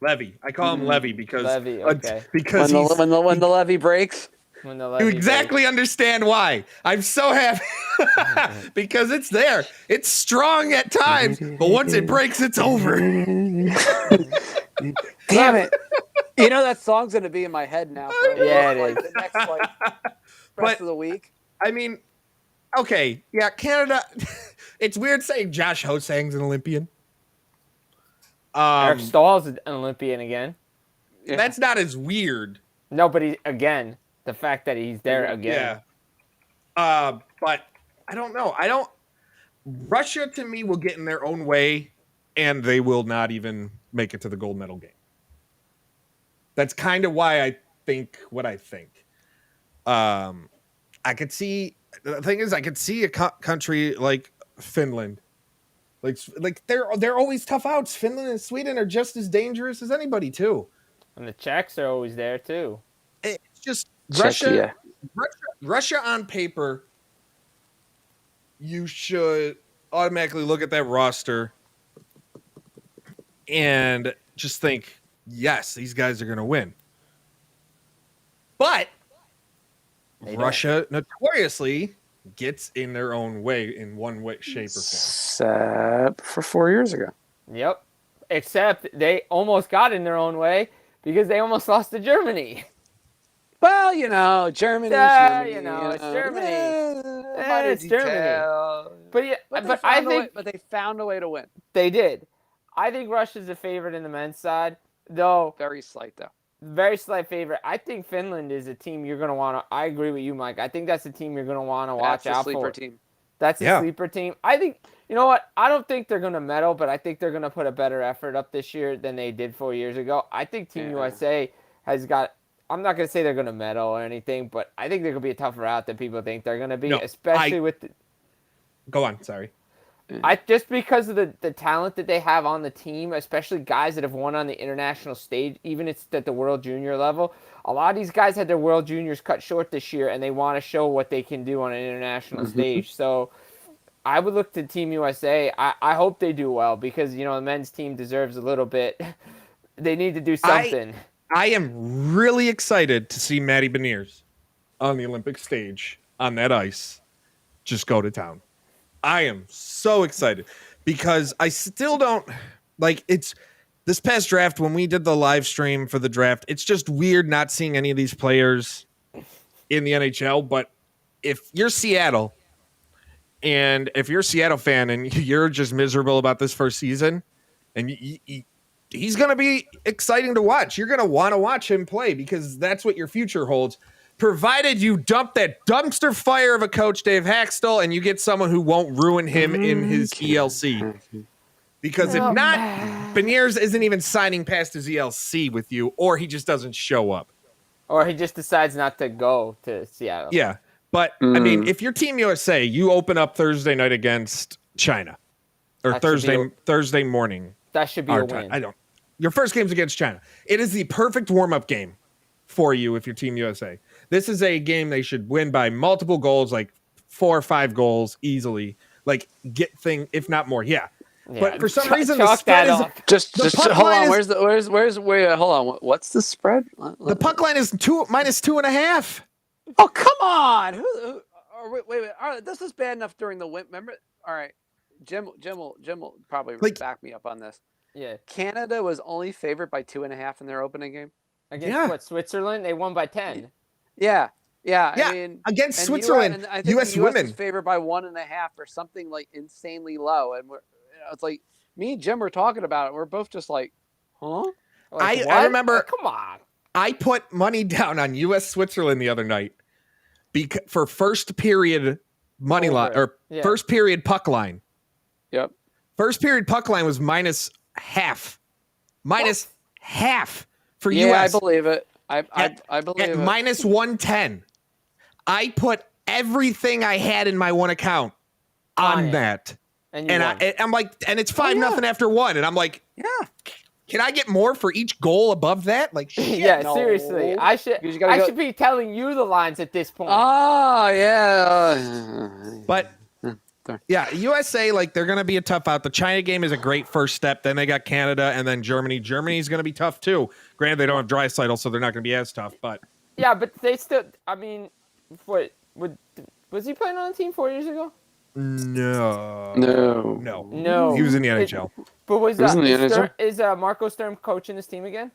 S1: Levy. I call him Levy because
S2: Levy, okay.
S1: Because
S3: when the levee breaks.
S1: You exactly understand why. I'm so happy because it's there. It's strong at times, but once it breaks, it's over.
S3: Damn it! You know that song's gonna be in my head now. For the next rest of the week.
S1: I mean, okay, yeah, Canada. It's weird saying Josh Hosang's an Olympian.
S2: Eric Stahl's an Olympian again.
S3: Yeah.
S1: That's not as weird.
S2: No, but again. The fact that he's there again.
S1: Yeah. But I don't know. Russia, to me, will get in their own way, and they will not even make it to the gold medal game. That's kind of why I think what I think. The thing is, I could see a country like Finland. Like they're always tough outs. Finland and Sweden are just as dangerous as anybody, too.
S2: And the Czechs are always there, too.
S1: It's just
S3: Czechia.
S1: Russia on paper, you should automatically look at that roster and just think, yes, these guys are going to win. But Russia notoriously gets in their own way in one way, shape, or form.
S3: Except for 4 years ago.
S2: Yep. Except they almost got in their own way because they almost lost to Germany.
S3: Well, you know, Germany.
S2: It's Germany. It's Germany. But
S3: they found a way to win.
S2: They did. I think Russia's a favorite in the men's side, though.
S3: Very slight, though.
S2: Very slight favorite. I think Finland is a team you're going to want to. I agree with you, Mike. I think that's a team you're going to want to watch out for.
S3: That's a sleeper team.
S2: That's a sleeper team. I think, you know what? I don't think they're going to medal, but I think they're going to put a better effort up this year than they did 4 years ago. I think Team USA has got. I'm not going to say they're going to medal or anything, but I think they're going to be a tougher out than people think they're going to be, especially with the...
S1: Go on, sorry.
S2: Just because of the talent that they have on the team, especially guys that have won on the international stage, even it's at the World Junior level. A lot of these guys had their World Juniors cut short this year, and they want to show what they can do on an international stage. So I would look to Team USA. I hope they do well because, you know, the men's team deserves a little bit. They need to do something.
S1: I am really excited to see Matty Beniers on the Olympic stage on that ice. Just go to town. I am so excited because I still don't like it's this past draft when we did the live stream for the draft. It's just weird not seeing any of these players in the NHL. But if you're Seattle and if you're a Seattle fan and you're just miserable about this first season and he's going to be exciting to watch. You're going to want to watch him play because that's what your future holds, provided you dump that dumpster fire of a coach, Dave Haxtell, and you get someone who won't ruin him in his ELC. Because if not, Beniers isn't even signing past his ELC with you, or he just doesn't show up.
S2: Or he just decides not to go to Seattle.
S1: Yeah, but, I mean, if you're Team USA, you open up Thursday night against China. Or Thursday morning.
S2: That should be a win.
S1: I don't. Your first game's against China. It is the perfect warm-up game for you if you're Team USA. This is a game they should win by multiple goals, like 4 or 5 goals easily. Like if not more. Yeah. But for some reason the spread is
S3: just hold on. Hold on. What's the spread?
S1: The puck line is -2.5.
S3: Oh, come on. Wait. All right, this is bad enough during the win. Remember? All right. Jim will probably back me up on this.
S2: Yeah.
S3: Canada was only favored by 2.5 in their opening game.
S2: Against Switzerland? They won by 10.
S3: Yeah.
S1: I mean, against Switzerland,
S3: I think
S1: U.S.
S3: the US
S1: women
S3: is favored by 1.5 or something like insanely low, and it's like me and Jim were talking about it. We're both just like, huh?
S2: Like,
S1: I remember.
S2: Come on.
S1: I put money down on U.S. Switzerland the other night for first period money line or first period puck line.
S3: Yep.
S1: First period puck line was -0.5. -0.5 for
S3: US.
S1: US.
S3: I believe it. I believe it.
S1: -110. I put everything I had in my one account on that. And I'm like, and it's 5-0 after one. And I'm like,
S3: yeah.
S1: Can I get more for each goal above that? Like, shit,
S2: yeah, seriously. I should be telling you the lines at this point.
S3: Oh, yeah.
S1: But yeah, USA, like, they're going to be a tough out. The China game is a great first step. Then they got Canada and then Germany. Germany's going to be tough too. Granted, they don't have Draisaitl, so they're not going to be as tough. But
S2: yeah, but they still. I mean, was he playing on the team 4 years ago?
S1: No. He was in the NHL.
S2: But is Marco Sturm coaching this team again?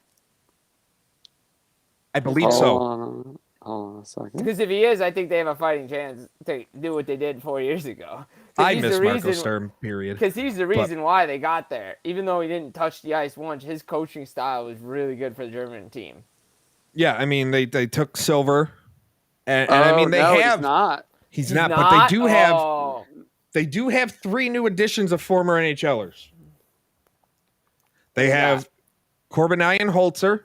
S1: I believe so.
S3: Hold on a second.
S2: Because if he is, I think they have a fighting chance to do what they did 4 years ago.
S1: I miss Marco Sturm, period.
S2: Because he's the reason why they got there. Even though he didn't touch the ice once, his coaching style was really good for the German team.
S1: Yeah, I mean, they took silver. And I mean,
S3: he's not.
S1: He's not, but they do have 3 new additions of former NHLers. They have Corbinian Holzer.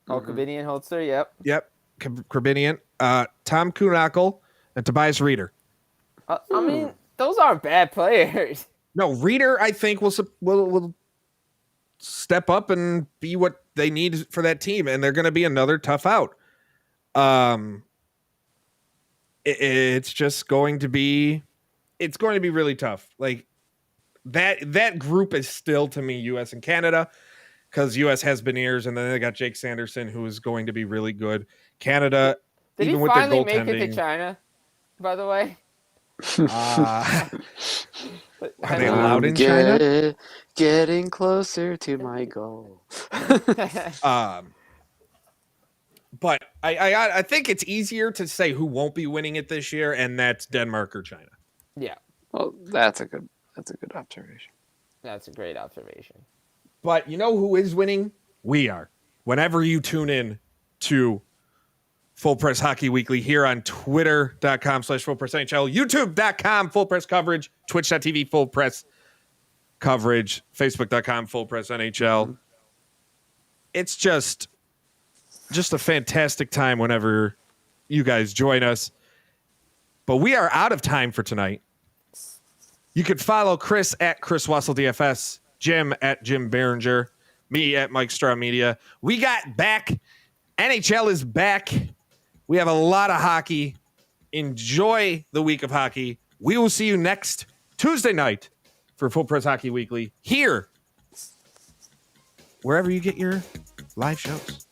S2: Corbinian Holzer, yep.
S1: Yep, Corbinian. Tom Kuhnackel and Tobias Reeder.
S2: I mean, those aren't bad players.
S1: No, Reeder, I think, will step up and be what they need for that team, and they're going to be another tough out. It's just going to be really tough. Like that group is still, to me, US and Canada, because US has Beniers, and then they got Jake Sanderson, who is going to be really good. Canada,
S2: did
S1: even
S2: he
S1: with
S2: finally
S1: their
S2: make
S1: goaltending,
S2: it to China, by the way?
S1: Are they allowed in China?
S3: Getting closer to my goal.
S1: But I think it's easier to say who won't be winning it this year, and that's Denmark or China.
S2: Yeah.
S3: Well, that's a good observation.
S2: That's a great observation.
S1: But you know who is winning? We are. Whenever you tune in to Full Press Hockey Weekly here on Twitter.com/FullPressNHL, YouTube.com Full Press Coverage, Twitch.tv Full Press Coverage, Facebook.com Full Press NHL. It's just a fantastic time whenever you guys join us. But we are out of time for tonight. You could follow Chris at Chris Wassel DFS, Jim at Jim Biringer, me at Mike Straw Media. We got back. NHL is back. We have a lot of hockey. Enjoy the week of hockey. We will see you next Tuesday night for Full Press Hockey Weekly here, wherever you get your live shows.